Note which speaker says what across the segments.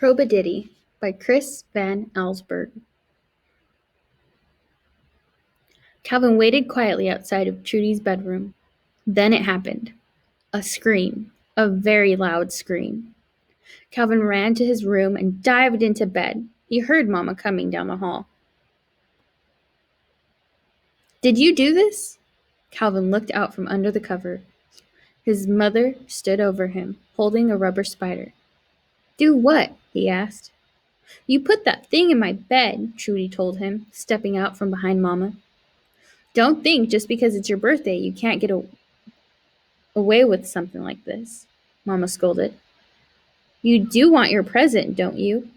Speaker 1: Probuditi by Chris Van Allsburg. Calvin waited quietly outside of Trudy's bedroom. Then it happened. A scream. A very loud scream. Calvin ran to his room and dived into bed. He heard Mama coming down the hall. "Did you do this?" Calvin looked out from under the cover. His mother stood over him, holding a rubber spider. "Do what?" he asked. "You put that thing in my bed," Trudy told him, stepping out from behind Mama. "Don't think just because it's your birthday you can't get away with something like this," Mama scolded. "You do want your present, don't you?"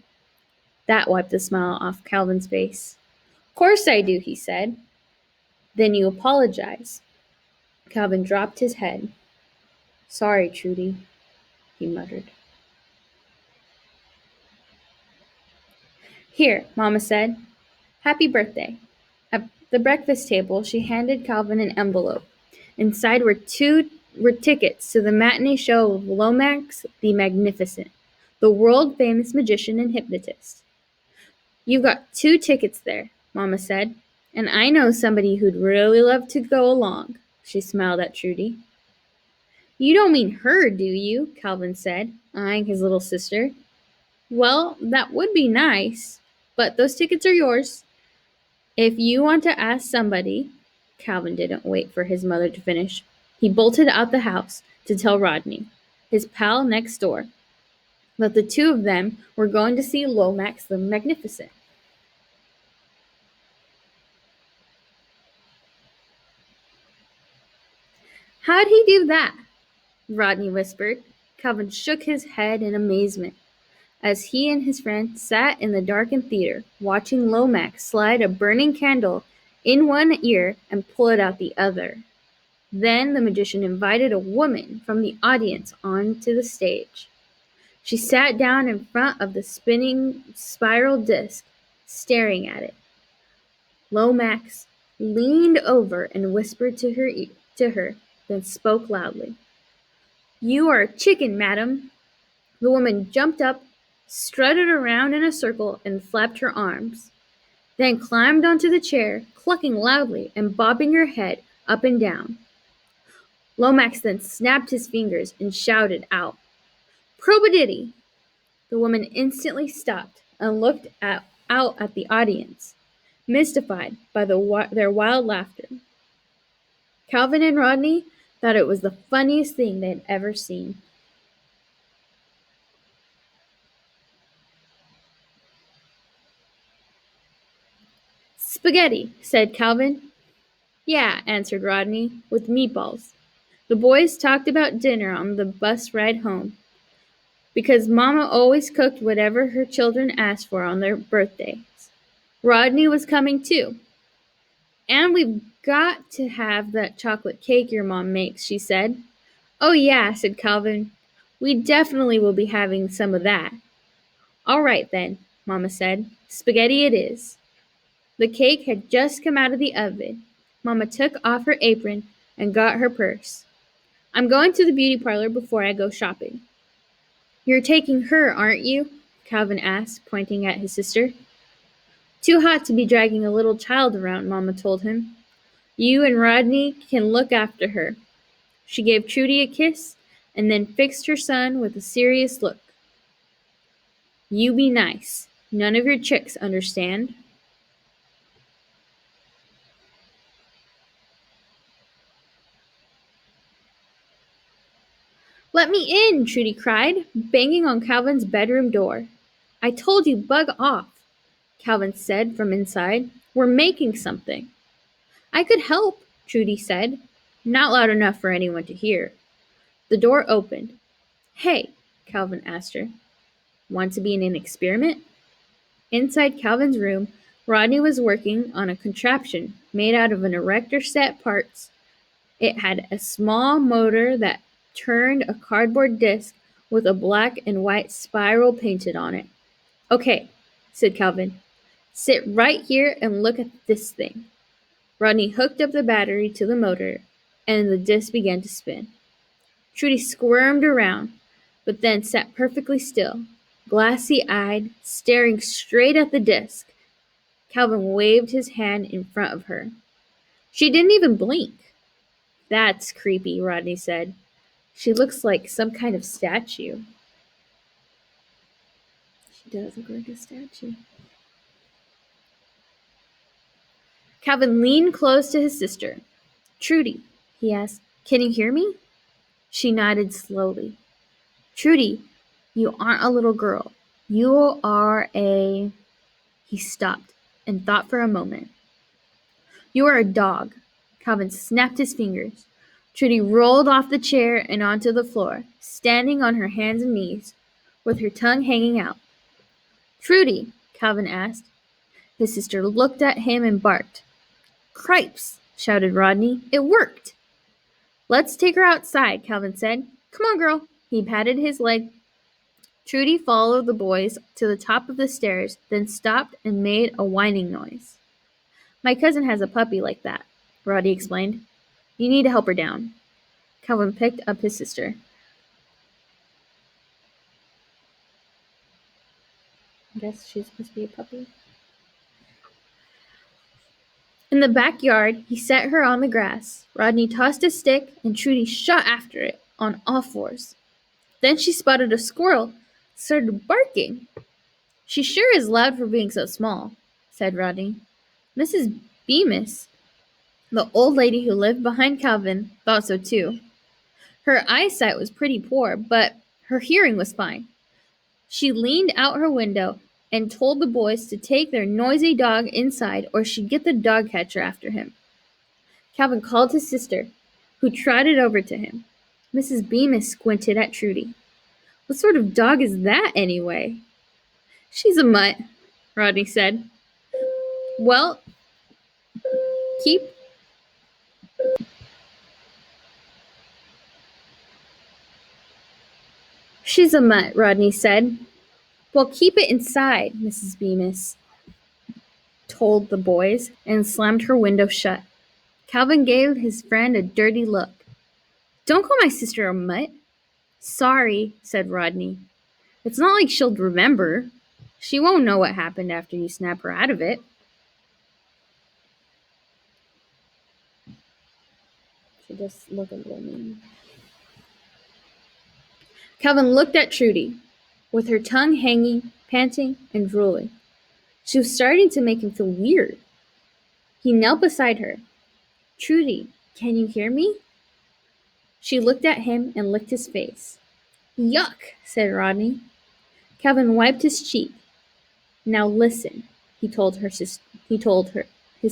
Speaker 1: That wiped the smile off Calvin's face. "Course I do," he said. "Then you apologize." Calvin dropped his head. "Sorry, Trudy," he muttered. "Here," Mama said. "Happy birthday." At the breakfast table, she handed Calvin an envelope. Inside were tickets to the matinee show of Lomax the Magnificent, the world-famous magician and hypnotist. "You've got 2 tickets there," Mama said, "and I know somebody who'd really love to go along." She smiled at Trudy. "You don't mean her, do you?" Calvin said, eyeing his little sister. "Well, that would be nice, but those tickets are yours. If you want to ask somebody." Calvin didn't wait for his mother to finish. He bolted out the house to tell Rodney, his pal next door, that the 2 of them were going to see Lomax the Magnificent. "How'd he do that?" Rodney whispered. Calvin shook his head in amazement as he and his friend sat in the darkened theater, watching Lomax slide a burning candle in one ear and pull it out the other. Then the magician invited a woman from the audience onto the stage. She sat down in front of the spinning spiral disc, staring at it. Lomax leaned over and whispered to her, then spoke loudly. "You are a chicken, madam." The woman jumped up, strutted around in a circle, and flapped her arms, then climbed onto the chair, clucking loudly and bobbing her head up and down. Lomax then snapped his fingers and shouted out, "Probuditi!" The woman instantly stopped and looked out at the audience, mystified by their wild laughter. Calvin and Rodney thought it was the funniest thing they had ever seen. "Spaghetti," said Calvin. "Yeah," answered Rodney, "with meatballs. The boys talked about dinner on the bus ride home, because Mama always cooked whatever her children asked for on their birthdays. Rodney was coming too. And we've got to have that chocolate cake your mom makes," she said. "Oh yeah," said Calvin. "We definitely will be having some of that." "All right then," Mama said. "Spaghetti it is." The cake had just come out of the oven. Mama took off her apron and got her purse. "I'm going to the beauty parlor before I go shopping." "You're taking her, aren't you?" Calvin asked, pointing at his sister. "Too hot to be dragging a little child around," Mama told him. "You and Rodney can look after her." She gave Trudy a kiss and then fixed her son with a serious look. "You be nice. None of your tricks, understand?" "Let me in!" Trudy cried, banging on Calvin's bedroom door. "I told you bug off," Calvin said from inside. "We're making something." "I could help," Trudy said, not loud enough for anyone to hear. The door opened. "Hey," Calvin asked her, "want to be in an experiment?" Inside Calvin's room, Rodney was working on a contraption made out of an erector set parts. It had a small motor that turned a cardboard disc with a black and white spiral painted on it. "Okay," said Calvin. "Sit right here and look at this thing." Rodney hooked up the battery to the motor, and the disc began to spin. Trudy squirmed around, but then sat perfectly still. glassy-eyed, staring straight at the disc. Calvin waved his hand in front of her. She didn't even blink. That's creepy, Rodney said. She looks like some kind of statue. She does look like a statue. Calvin leaned close to his sister. Trudy, he asked, can you hear me? She nodded slowly. Trudy, you aren't a little girl. You are a... He stopped and thought for a moment. You are a dog. Calvin snapped his fingers. Trudy rolled off the chair and onto the floor, standing on her hands and knees, with her tongue hanging out. Trudy, Calvin asked. His sister looked at him and barked. Cripes, shouted Rodney. It worked. Let's take her outside, Calvin said. Come on, girl. He patted his leg. Trudy followed the boys to the top of the stairs, then stopped and made a whining noise. My cousin has a puppy like that, Rodney explained. You need to help her down. Calvin picked up his sister. I guess she's supposed to be a puppy. In the backyard, he set her on the grass. Rodney tossed a stick, and Trudy shot after it on all fours. Then she spotted a squirrel, started barking. She sure is loud for being so small, said Rodney. Mrs. Bemis, the old lady who lived behind Calvin, thought so too. Her eyesight was pretty poor, but her hearing was fine. She leaned out her window and told the boys to take their noisy dog inside or she'd get the dog catcher after him. Calvin called his sister, who trotted over to him. Mrs. Bemis squinted at Trudy. What sort of dog is that, anyway? She's a mutt, Rodney said. Well, She's a mutt, Rodney said. Well, keep it inside, Mrs. Bemis told the boys and slammed her window shut. Calvin gave his friend a dirty look. Don't call my sister a mutt. Sorry, said Rodney. It's not like she'll remember. She won't know what happened after you snap her out of it. She just looked a little mean. Calvin looked at Trudy, with her tongue hanging, panting, and drooling. She was starting to make him feel weird. He knelt beside her. Trudy, can you hear me? She looked at him and licked his face. Yuck, said Rodney. Calvin wiped his cheek. Now listen, he told his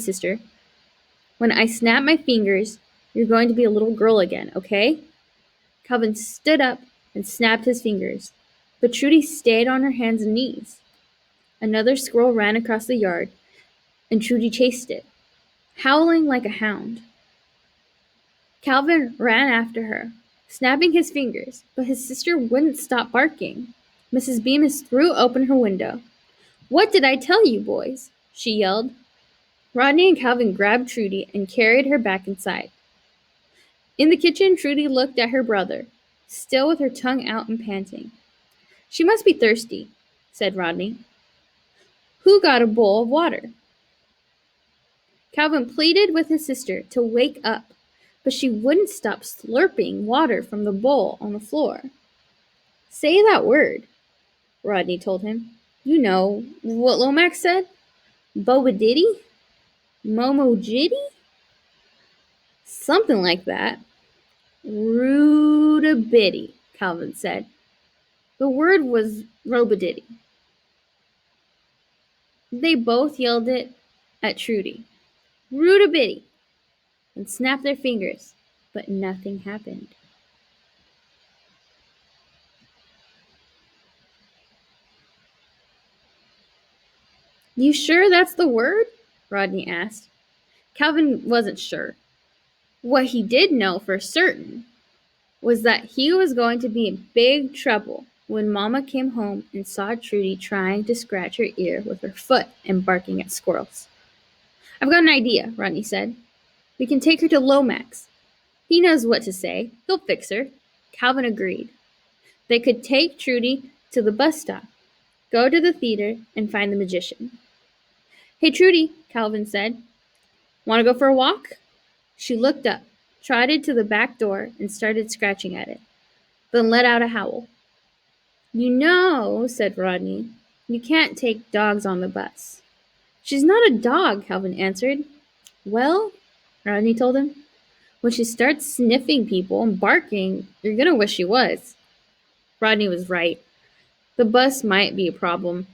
Speaker 1: sister. When I snap my fingers, you're going to be a little girl again, okay? Calvin stood up and snapped his fingers, but Trudy stayed on her hands and knees. Another squirrel ran across the yard, and Trudy chased it, howling like a hound. Calvin ran after her, snapping his fingers, but his sister wouldn't stop barking. Mrs. Bemis threw open her window. What did I tell you, boys? She yelled. Rodney and Calvin grabbed Trudy and carried her back inside. In the kitchen, Trudy looked at her brother, still with her tongue out and panting. She must be thirsty, said Rodney. Who got a bowl of water? Calvin pleaded with his sister to wake up, but she wouldn't stop slurping water from the bowl on the floor. Say that word, Rodney told him. You know what Lomax said? Bobaditi? Momojitty? Something like that. Rudabitty, Calvin said. The word was robaditty. They both yelled it at Trudy. Rudabitty, and snapped their fingers, but nothing happened. You sure that's the word? Rodney asked. Calvin wasn't sure. What he did know for certain was that he was going to be in big trouble when Mama came home and saw Trudy trying to scratch her ear with her foot and barking at squirrels. I've got an idea, Rodney said. We can take her to Lomax. He knows what to say. He'll fix her. Calvin agreed. They could take Trudy to the bus stop. Go to the theater and find the magician. Hey, Trudy, Calvin said. Want to go for a walk? She looked up, trotted to the back door, and started scratching at it, then let out a howl. You know, said Rodney, you can't take dogs on the bus. She's not a dog, Calvin answered. Well, Rodney told him, when she starts sniffing people and barking, you're gonna wish she was. Rodney was right. The bus might be a problem.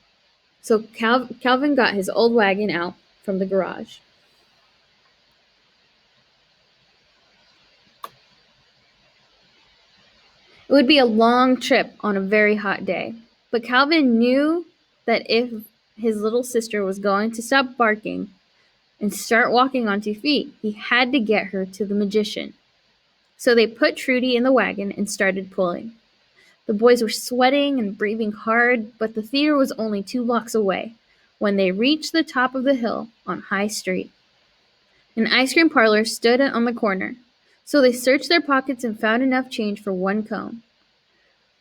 Speaker 1: So Calvin got his old wagon out from the garage. It would be a long trip on a very hot day, but Calvin knew that if his little sister was going to stop barking and start walking on 2 feet, he had to get her to the magician. So they put Trudy in the wagon and started pulling. The boys were sweating and breathing hard, but the theater was only 2 blocks away when they reached the top of the hill on High Street. An ice cream parlor stood on the corner, so they searched their pockets and found enough change for 1 cone.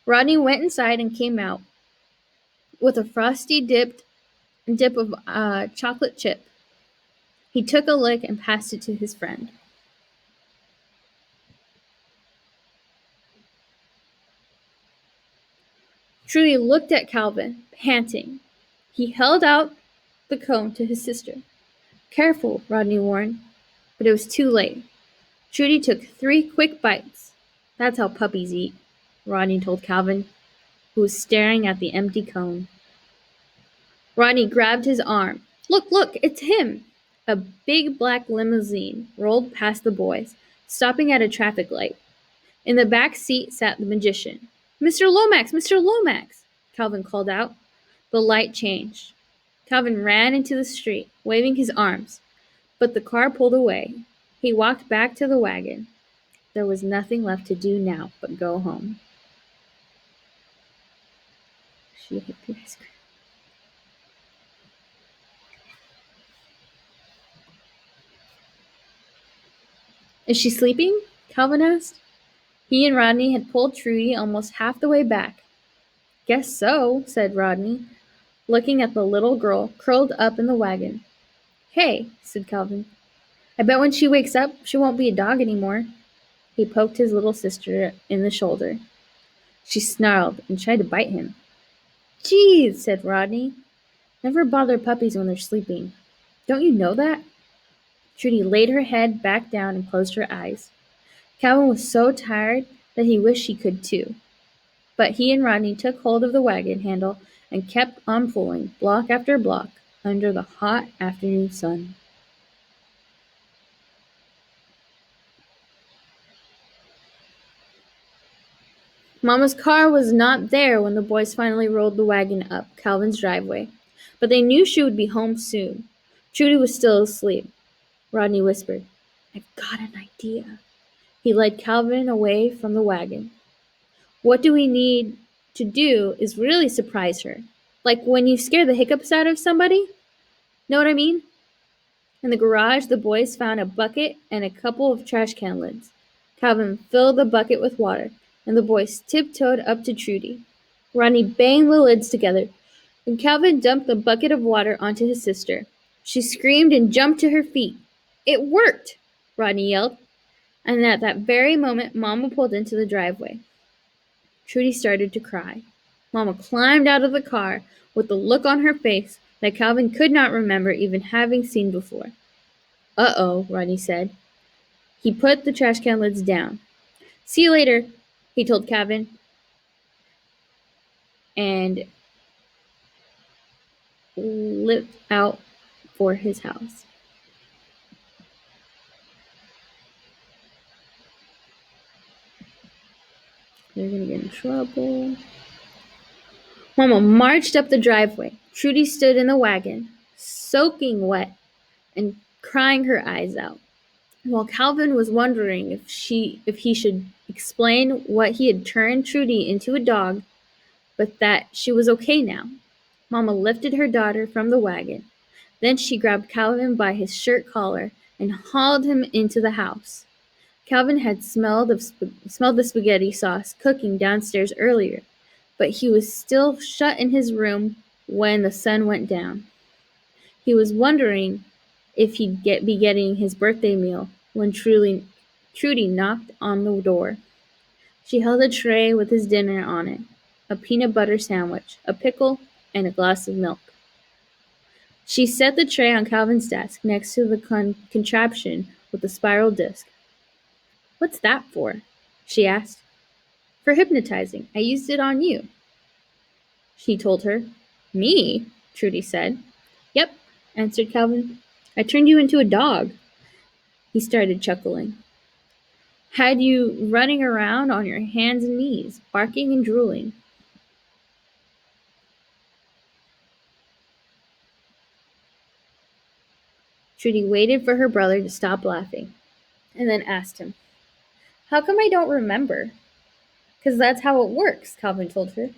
Speaker 1: Rodney went inside and came out with a frosty dip of chocolate chip. He took a lick and passed it to his friend. Trudy looked at Calvin, panting. He held out the cone to his sister. Careful, Rodney warned, but it was too late. Trudy took 3 quick bites. That's how puppies eat, Rodney told Calvin, who was staring at the empty cone. Rodney grabbed his arm. Look, it's him! A big black limousine rolled past the boys, stopping at a traffic light. In the back seat sat the magician. Mr. Lomax! Mr. Lomax! Calvin called out. The light changed. Calvin ran into the street, waving his arms, but the car pulled away. He walked back to the wagon. There was nothing left to do now but go home. She hit the ice cream. Is she sleeping? Calvin asked. He and Rodney had pulled Trudy almost half the way back. Guess so, said Rodney, looking at the little girl curled up in the wagon. Hey, said Calvin. I bet when she wakes up, she won't be a dog anymore. He poked his little sister in the shoulder. She snarled and tried to bite him. Geez, said Rodney. Never bother puppies when they're sleeping. Don't you know that? Trudy laid her head back down and closed her eyes. Calvin was so tired that he wished he could too. But he and Rodney took hold of the wagon handle and kept on pulling, block after block, under the hot afternoon sun. Mama's car was not there when the boys finally rolled the wagon up Calvin's driveway, but they knew she would be home soon. Trudy was still asleep. Rodney whispered, I've got an idea. He led Calvin away from the wagon. What do we need to do is really surprise her. Like when you scare the hiccups out of somebody? Know what I mean? In the garage, the boys found a bucket and a couple of trash can lids. Calvin filled the bucket with water, and the boys tiptoed up to Trudy. Rodney banged the lids together, and Calvin dumped the bucket of water onto his sister. She screamed and jumped to her feet. It worked! Rodney yelled, and at that very moment, Mama pulled into the driveway. Trudy started to cry. Mama climbed out of the car with the look on her face that Calvin could not remember even having seen before. Uh-oh, Rodney said. He put the trash can lids down. See you later, he told Calvin, and lit out for his house. They're gonna get in trouble. Mama marched up the driveway. Trudy stood in the wagon, soaking wet and crying her eyes out. While Calvin was wondering if he should explain what he had turned Trudy into a dog, but that she was okay now. Mama lifted her daughter from the wagon. Then she grabbed Calvin by his shirt collar and hauled him into the house. Calvin had smelled the spaghetti sauce cooking downstairs earlier, but he was still shut in his room when the sun went down. He was wondering if he'd be getting his birthday meal when Trudy knocked on the door. She held a tray with his dinner on it, a peanut butter sandwich, a pickle, and a glass of milk. She set the tray on Calvin's desk next to the contraption with the spiral disc. "What's that for?" she asked. "For hypnotizing. I used it on you," he told her. "Me?" Trudy said. "Yep," answered Calvin. "I turned you into a dog." He started chuckling. "Had you running around on your hands and knees, barking and drooling." Trudy waited for her brother to stop laughing, and then asked him, "How come I don't remember?" "'Cause that's how it works," Calvin told her.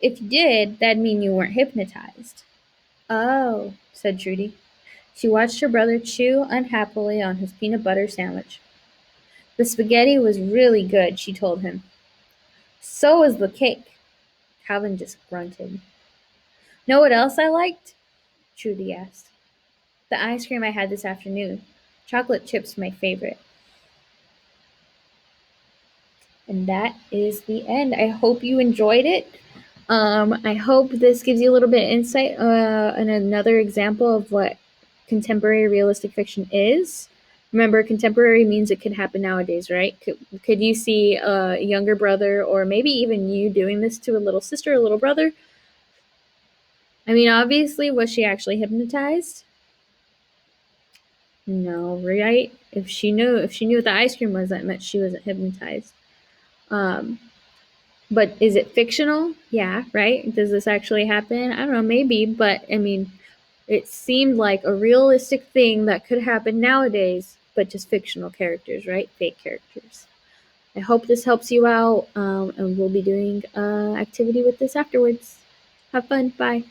Speaker 1: "If you did, that'd mean you weren't hypnotized." "Oh," said Trudy. She watched her brother chew unhappily on his peanut butter sandwich. "The spaghetti was really good," she told him. "So was the cake." Calvin just grunted. "Know what else I liked?" Trudy asked. "The ice cream I had this afternoon. Chocolate chips my favorite." And that is the end. I hope you enjoyed it. I hope this gives you a little bit of insight and another example of what contemporary realistic fiction is. Remember, contemporary means it could happen nowadays, right? Could you see a younger brother or maybe even you doing this to a little sister or little brother? I mean, obviously, was she actually hypnotized? No, right? If she knew what the ice cream was, that meant she wasn't hypnotized. But is it fictional? Yeah, right? Does this actually happen? I don't know, maybe, but I mean, it seemed like a realistic thing that could happen nowadays, but just fictional characters, right? Fake characters. I hope this helps you out, and we'll be doing activity with this afterwards. Have fun. Bye.